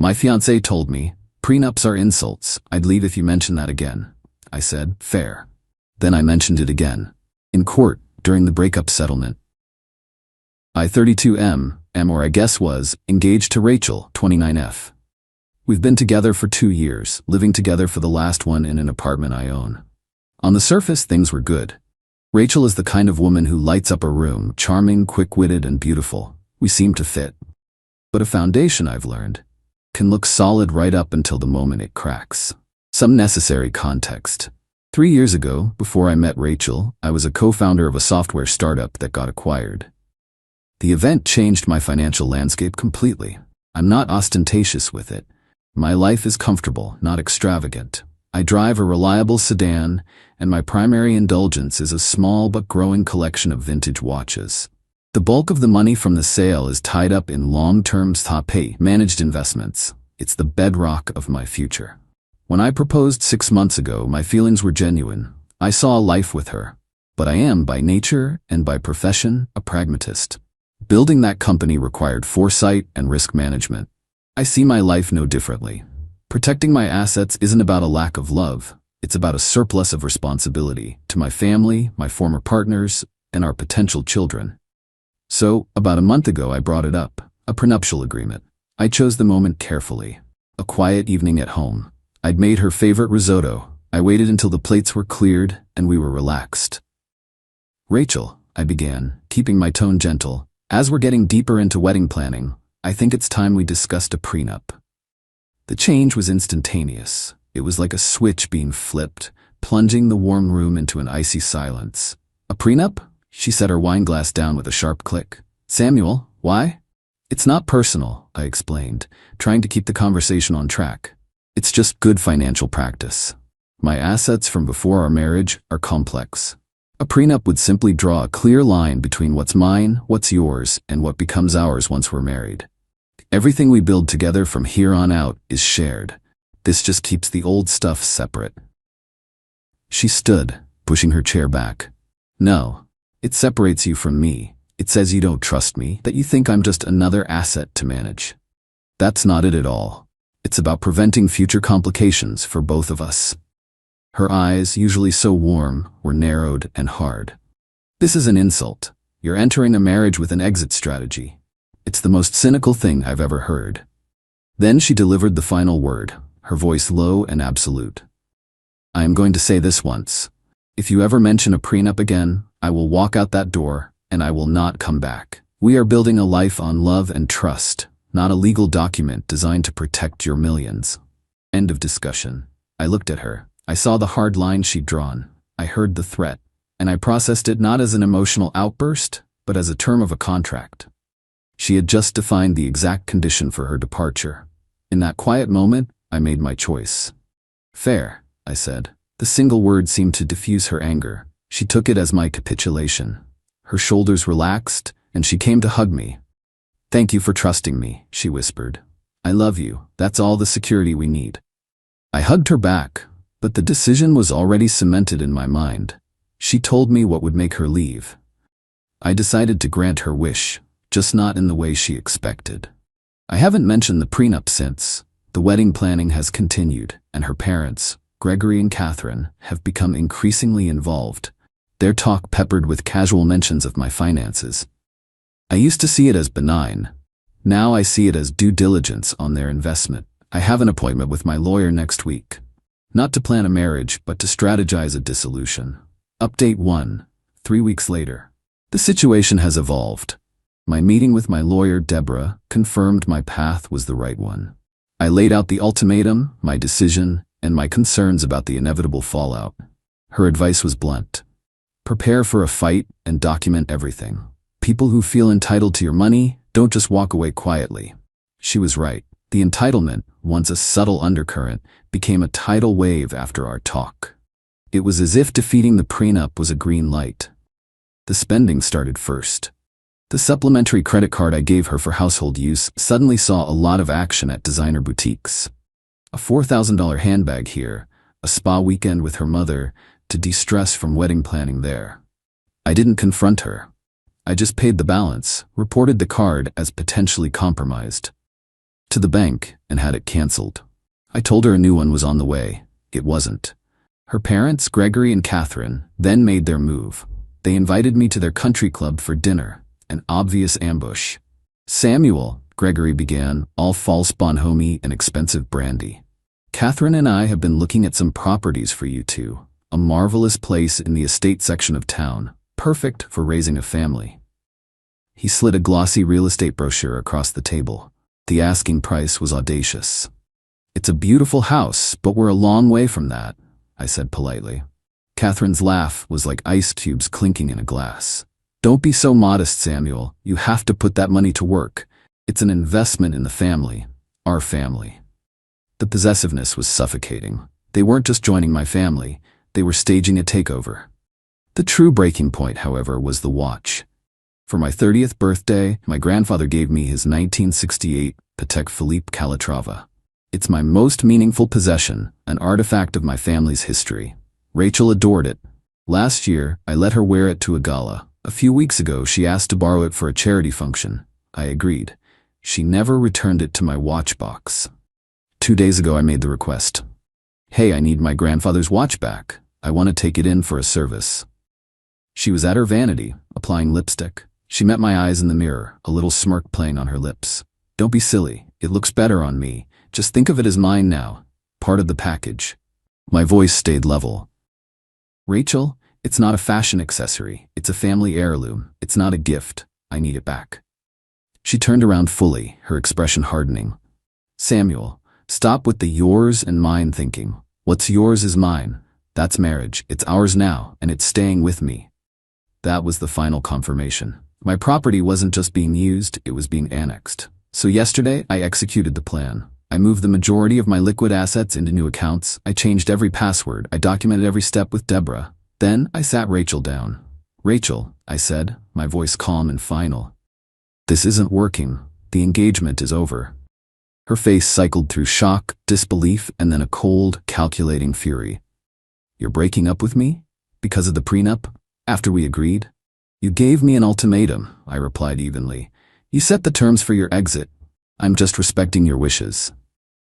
My fiancée told me, prenups are insults. I'd leave if you mention that again. I said, fair. Then I mentioned it again. In court, during the breakup settlement. I 32M, or I guess was, engaged to Rachel, 29F. We've been together for 2 years, living together for the last one in an apartment I own. On the surface, things were good. Rachel is the kind of woman who lights up a room, charming, quick-witted, and beautiful. We seem to fit. But a foundation, I've learned, can look solid right up until the moment it cracks. Some necessary context. 3 years ago, before I met Rachel, I was a co-founder of a software startup that got acquired. The event changed my financial landscape completely. I'm not ostentatious with it. My life is comfortable, not extravagant. I drive a reliable sedan, and my primary indulgence is a small but growing collection of vintage watches. The bulk of the money from the sale is tied up in long-term managed investments. It's the bedrock of my future. When I proposed 6 months ago, my feelings were genuine. I saw a life with her. But I am, by nature and by profession, a pragmatist. Building that company required foresight and risk management. I see my life no differently. Protecting my assets isn't about a lack of love. It's about a surplus of responsibility to my family, my former partners, and our potential children. So, about a month ago, I brought it up, a prenuptial agreement. I chose the moment carefully. A quiet evening at home. I'd made her favorite risotto. I waited until the plates were cleared and we were relaxed. Rachel, I began, keeping my tone gentle, as we're getting deeper into wedding planning, I think it's time we discussed a prenup. The change was instantaneous. It was like a switch being flipped, plunging the warm room into an icy silence. A prenup? She set her wine glass down with a sharp click. Samuel, why? It's not personal, I explained, trying to keep the conversation on track. It's just good financial practice. My assets from before our marriage are complex. A prenup would simply draw a clear line between what's mine, what's yours, and what becomes ours once we're married. Everything we build together from here on out is shared. This just keeps the old stuff separate. She stood, pushing her chair back. No, it separates you from me. It says you don't trust me, that you think I'm just another asset to manage. That's not it at all. It's about preventing future complications for both of us. Her eyes, usually so warm, were narrowed and hard. This is an insult. You're entering a marriage with an exit strategy. It's the most cynical thing I've ever heard. Then she delivered the final word, her voice low and absolute. I am going to say this once. If you ever mention a prenup again, I will walk out that door, and I will not come back. We are building a life on love and trust, not a legal document designed to protect your millions. End of discussion. I looked at her. I saw the hard line she'd drawn. I heard the threat, and I processed it not as an emotional outburst, but as a term of a contract. She had just defined the exact condition for her departure. In that quiet moment, I made my choice. Fair, I said. The single word seemed to diffuse her anger. She took it as my capitulation. Her shoulders relaxed, and she came to hug me. Thank you for trusting me, she whispered. I love you. That's all the security we need. I hugged her back. But the decision was already cemented in my mind. She told me what would make her leave. I decided to grant her wish, just not in the way she expected. I haven't mentioned the prenup since. The wedding planning has continued, and her parents, Gregory and Catherine, have become increasingly involved, their talk peppered with casual mentions of my finances. I used to see it as benign. Now I see it as due diligence on their investment. I have an appointment with my lawyer next week. Not to plan a marriage, but to strategize a dissolution. Update 1. 3 weeks later. The situation has evolved. My meeting with my lawyer, Deborah, confirmed my path was the right one. I laid out the ultimatum, my decision, and my concerns about the inevitable fallout. Her advice was blunt. Prepare for a fight and document everything. People who feel entitled to your money don't just walk away quietly. She was right. The entitlement, once a subtle undercurrent, became a tidal wave after our talk. It was as if defeating the prenup was a green light. The spending started first. The supplementary credit card I gave her for household use suddenly saw a lot of action at designer boutiques. A $4,000 handbag here, a spa weekend with her mother, to de-stress from wedding planning there. I didn't confront her. I just paid the balance, reported the card as potentially compromised. to the bank and had it cancelled. I told her a new one was on the way. It wasn't. Her parents, Gregory and Catherine, then made their move. They invited me to their country club for dinner, an obvious ambush. Samuel, Gregory began, all false bonhomie and expensive brandy. Catherine and I have been looking at some properties for you two. A marvelous place in the estate section of town, perfect for raising a family. He slid a glossy real estate brochure across the table. The asking price was audacious. It's a beautiful house, but we're a long way from that, I said politely. Catherine's laugh was like ice cubes clinking in a glass. Don't be so modest, Samuel. You have to put that money to work. It's an investment in the family, our family. The possessiveness was suffocating. They weren't just joining my family, they were staging a takeover. The true breaking point, however, was the watch. For my 30th birthday, my grandfather gave me his 1968 Patek Philippe Calatrava. It's my most meaningful possession, an artifact of my family's history. Rachel adored it. Last year, I let her wear it to a gala. A few weeks ago, she asked to borrow it for a charity function. I agreed. She never returned it to my watch box. 2 days ago, I made the request. Hey, I need my grandfather's watch back. I want to take it in for a service. She was at her vanity, applying lipstick. She met my eyes in the mirror, a little smirk playing on her lips. Don't be silly. It looks better on me. Just think of it as mine now. Part of the package. My voice stayed level. Rachel, it's not a fashion accessory. It's a family heirloom. It's not a gift. I need it back. She turned around fully, her expression hardening. Samuel, stop with the yours and mine thinking. What's yours is mine. That's marriage. It's ours now, and it's staying with me. That was the final confirmation. My property wasn't just being used, it was being annexed. So yesterday, I executed the plan. I moved the majority of my liquid assets into new accounts. I changed every password. I documented every step with Deborah. Then I sat Rachel down. Rachel, I said, my voice calm and final. This isn't working. The engagement is over. Her face cycled through shock, disbelief, and then a cold, calculating fury. You're breaking up with me? Because of the prenup? After we agreed? You gave me an ultimatum, I replied evenly. You set the terms for your exit. I'm just respecting your wishes.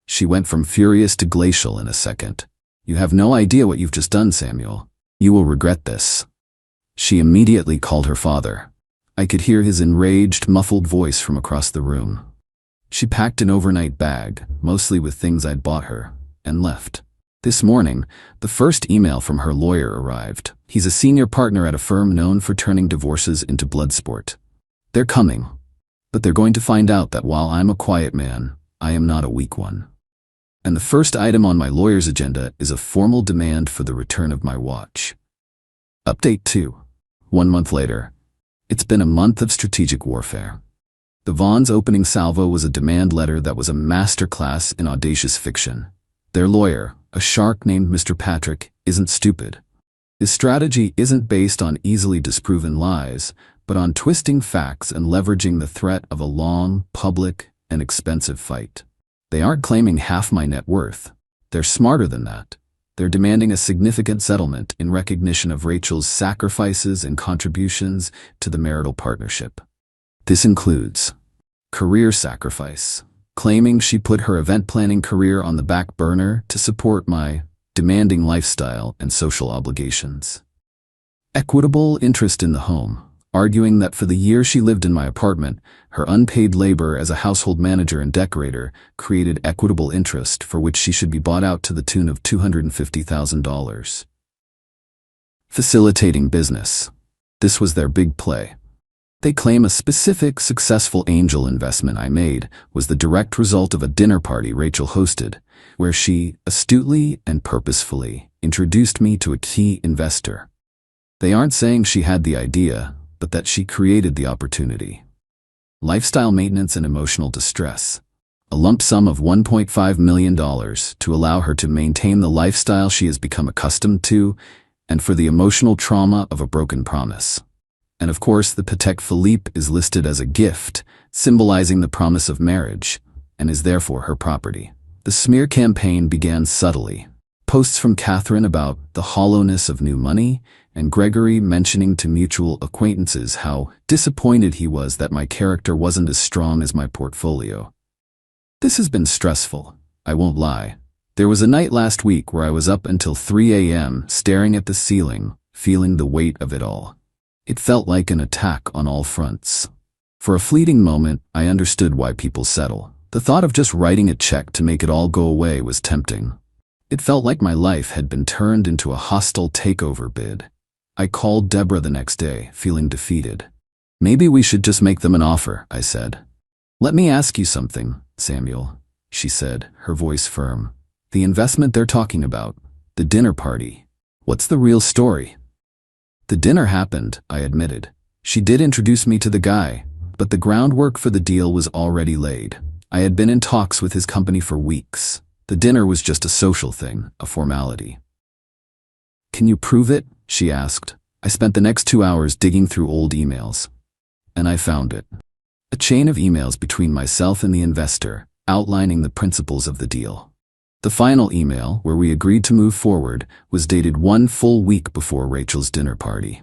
She went from furious to glacial in a second. You have no idea what you've just done, Samuel. You will regret this. She immediately called her father. I could hear his enraged, muffled voice from across the room. She packed an overnight bag, mostly with things I'd bought her, and left. This morning, the first email from her lawyer arrived. He's a senior partner at a firm known for turning divorces into blood sport. They're coming, but they're going to find out that while I'm a quiet man, I am not a weak one. And the first item on my lawyer's agenda is a formal demand for the return of my watch. Update 2. 1 month later. It's been a month of strategic warfare. The Vaughn's opening salvo was a demand letter that was a masterclass in audacious fiction. Their lawyer, a shark named Mr. Patrick, isn't stupid. His strategy isn't based on easily disproven lies, but on twisting facts and leveraging the threat of a long, public, and expensive fight. They aren't claiming half my net worth. They're smarter than that. They're demanding a significant settlement in recognition of Rachel's sacrifices and contributions to the marital partnership. This includes career sacrifice, claiming she put her event planning career on the back burner to support my demanding lifestyle and social obligations. Equitable interest in the home, arguing that for the year she lived in my apartment, her unpaid labor as a household manager and decorator created equitable interest for which she should be bought out to the tune of $250,000. Facilitating business. This was their big play. They claim a specific successful angel investment I made was the direct result of a dinner party Rachel hosted, where she, astutely and purposefully, introduced me to a key investor. They aren't saying she had the idea, but that she created the opportunity. Lifestyle maintenance and emotional distress. A lump sum of $1.5 million to allow her to maintain the lifestyle she has become accustomed to, and for the emotional trauma of a broken promise. And of course, the Patek Philippe is listed as a gift, symbolizing the promise of marriage, and is therefore her property. The smear campaign began subtly. Posts from Catherine about the hollowness of new money, and Gregory mentioning to mutual acquaintances how disappointed he was that my character wasn't as strong as my portfolio. This has been stressful, I won't lie. There was a night last week where I was up until 3 a.m. staring at the ceiling, feeling the weight of it all. It felt like an attack on all fronts. For a fleeting moment, I understood why people settle. The thought of just writing a check to make it all go away was tempting. It felt like my life had been turned into a hostile takeover bid. I called Deborah the next day, feeling defeated. "Maybe we should just make them an offer," I said. "Let me ask you something, Samuel," she said, her voice firm. "The investment they're talking about, the dinner party, what's the real story?" "The dinner happened," I admitted. "She did introduce me to the guy, but the groundwork for the deal was already laid. I had been in talks with his company for weeks. The dinner was just a social thing, a formality." "Can you prove it?" she asked. I spent the next 2 hours digging through old emails. And I found it. A chain of emails between myself and the investor, outlining the principles of the deal. The final email, where we agreed to move forward, was dated 1 full week before Rachel's dinner party.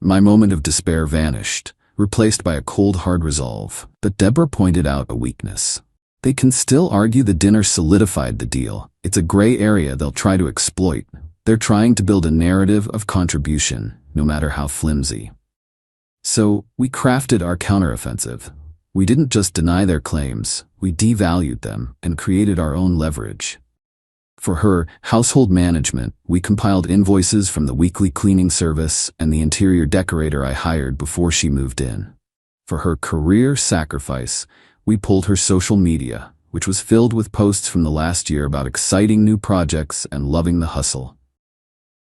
My moment of despair vanished, replaced by a cold, hard resolve. But Deborah pointed out a weakness. They can still argue the dinner solidified the deal. It's a gray area they'll try to exploit. They're trying to build a narrative of contribution, no matter how flimsy. So, we crafted our counteroffensive. We didn't just deny their claims, we devalued them and created our own leverage. For her household management, we compiled invoices from the weekly cleaning service and the interior decorator I hired before she moved in. For her career sacrifice, we pulled her social media, which was filled with posts from the last year about exciting new projects and loving the hustle.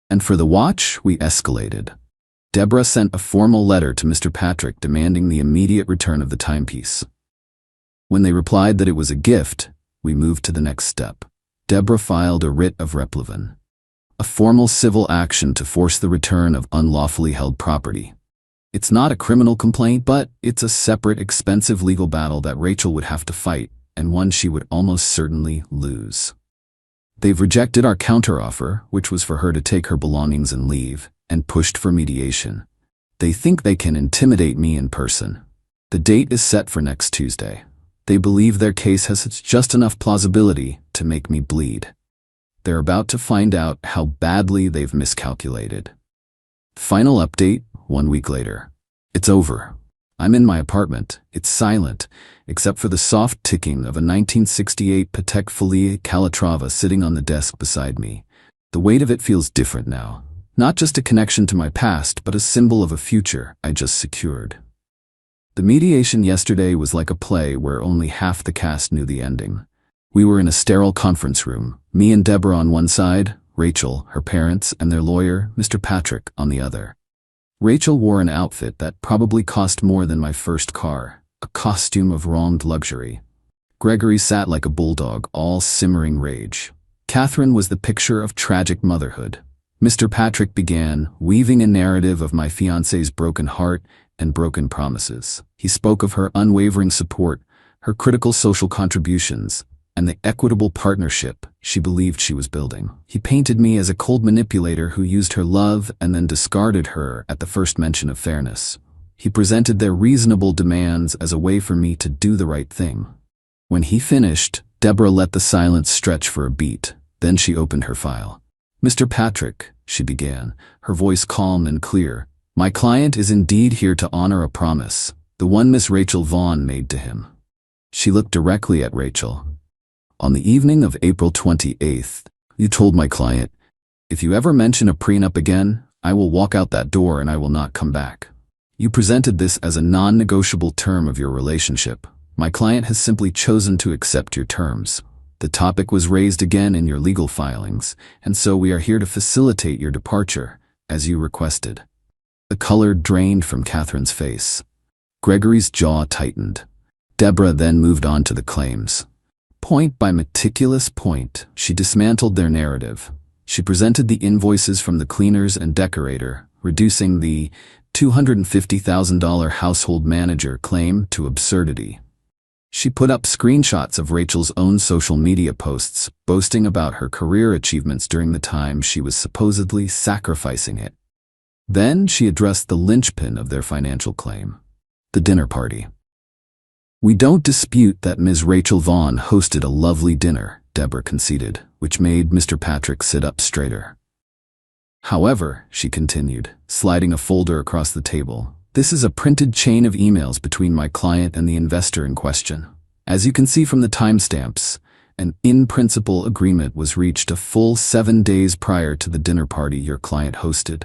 And for the watch, we escalated. Deborah sent a formal letter to Mr. Patrick demanding the immediate return of the timepiece. When they replied that it was a gift, we moved to the next step. Deborah filed a writ of replevin, a formal civil action to force the return of unlawfully held property. It's not a criminal complaint, but it's a separate, expensive legal battle that Rachel would have to fight, and one she would almost certainly lose. They've rejected our counteroffer, which was for her to take her belongings and leave, and pushed for mediation. They think they can intimidate me in person. The date is set for next Tuesday. They believe their case has just enough plausibility to make me bleed. They're about to find out how badly they've miscalculated. Final update, 1 week later. It's over. I'm in my apartment. It's silent, except for the soft ticking of a 1968 Patek Philippe Calatrava sitting on the desk beside me. The weight of it feels different now. Not just a connection to my past, but a symbol of a future I just secured. The mediation yesterday was like a play where only half the cast knew the ending. We were in a sterile conference room, me and Deborah on one side, Rachel, her parents, and their lawyer, Mr. Patrick, on the other. Rachel wore an outfit that probably cost more than my first car, a costume of wronged luxury. Gregory sat like a bulldog, all simmering rage. Catherine was the picture of tragic motherhood. Mr. Patrick began, weaving a narrative of my fiancée's broken heart and broken promises. He spoke of her unwavering support, her critical social contributions, and the equitable partnership she believed she was building. He painted me as a cold manipulator who used her love and then discarded her at the first mention of fairness. He presented their reasonable demands as a way for me to do the right thing. When he finished, Deborah let the silence stretch for a beat. Then she opened her file. "Mr. Patrick," she began, her voice calm and clear, "my client is indeed here to honor a promise, the one Miss Rachel Vaughn made to him." She looked directly at Rachel. "On the evening of April 28th, you told my client, if you ever mention a prenup again, I will walk out that door and I will not come back. You presented this as a non-negotiable term of your relationship. My client has simply chosen to accept your terms. The topic was raised again in your legal filings, and so we are here to facilitate your departure, as you requested." The color drained from Catherine's face. Gregory's jaw tightened. Deborah then moved on to the claims. Point by meticulous point, she dismantled their narrative. She presented the invoices from the cleaners and decorator, reducing the $250,000 household manager claim to absurdity. She put up screenshots of Rachel's own social media posts, boasting about her career achievements during the time she was supposedly sacrificing it. Then she addressed the linchpin of their financial claim, the dinner party. We don't dispute that Ms. Rachel Vaughn hosted a lovely dinner, Deborah conceded, which made Mr. Patrick sit up straighter. However, she continued, sliding a folder across the table, this is a printed chain of emails between my client and the investor in question. As you can see from the timestamps, an in-principle agreement was reached a full 7 days prior to the dinner party your client hosted.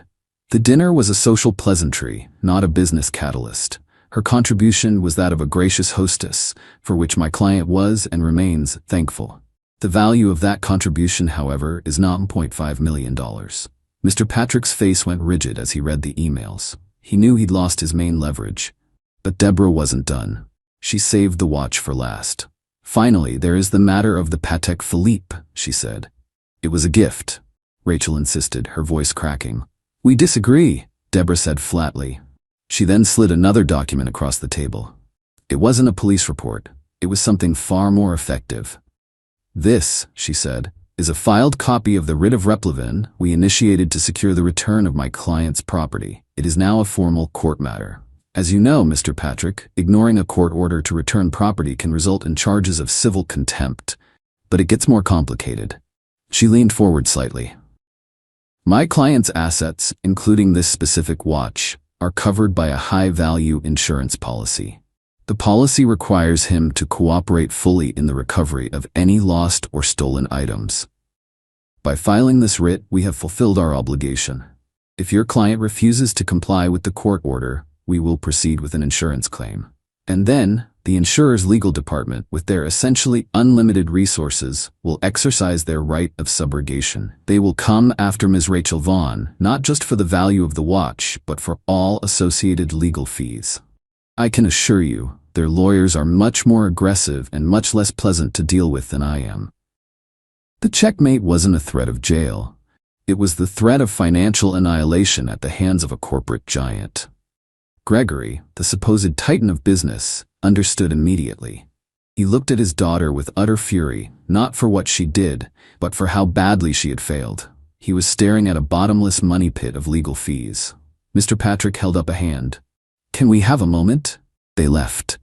The dinner was a social pleasantry, not a business catalyst. Her contribution was that of a gracious hostess, for which my client was and remains thankful. The value of that contribution, however, is not $1.5 million. Mr. Patrick's face went rigid as he read the emails. He knew he'd lost his main leverage. But Deborah wasn't done. She saved the watch for last. Finally, there is the matter of the Patek Philippe, she said. It was a gift, Rachel insisted, her voice cracking. We disagree, Deborah said flatly. She then slid another document across the table. It wasn't a police report. It was something far more effective. This, she said, is a filed copy of the writ of replevin we initiated to secure the return of my client's property. It is now a formal court matter. As you know, Mr. Patrick, ignoring a court order to return property can result in charges of civil contempt, but it gets more complicated. She leaned forward slightly. My client's assets, including this specific watch, are covered by a high-value insurance policy. The policy requires him to cooperate fully in the recovery of any lost or stolen items. By filing this writ, we have fulfilled our obligation. If your client refuses to comply with the court order, we will proceed with an insurance claim. And then, the insurer's legal department, with their essentially unlimited resources, will exercise their right of subrogation. They will come after Ms. Rachel Vaughn, not just for the value of the watch, but for all associated legal fees. I can assure you, their lawyers are much more aggressive and much less pleasant to deal with than I am. The checkmate wasn't a threat of jail. It was the threat of financial annihilation at the hands of a corporate giant. Gregory, the supposed titan of business, understood immediately. He looked at his daughter with utter fury, not for what she did, but for how badly she had failed. He was staring at a bottomless money pit of legal fees. Mr. Patrick held up a hand. Can we have a moment? They left.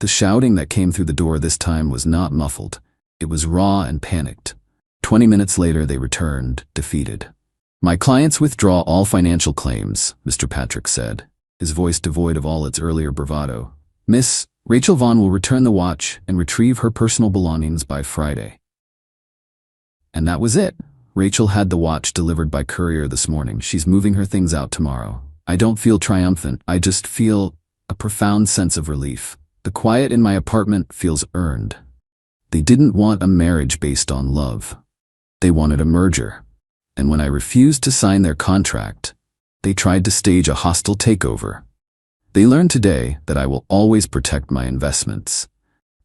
The shouting that came through the door this time was not muffled. It was raw and panicked. 20 minutes later they returned, defeated. My clients withdraw all financial claims, Mr. Patrick said, his voice devoid of all its earlier bravado. Miss Rachel Vaughn will return the watch and retrieve her personal belongings by Friday. And that was it. Rachel had the watch delivered by courier this morning. She's moving her things out tomorrow. I don't feel triumphant. I just feel a profound sense of relief. The quiet in my apartment feels earned. They didn't want a marriage based on love. They wanted a merger. And when I refused to sign their contract, they tried to stage a hostile takeover. They learned today that I will always protect my investments,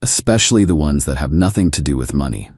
especially the ones that have nothing to do with money.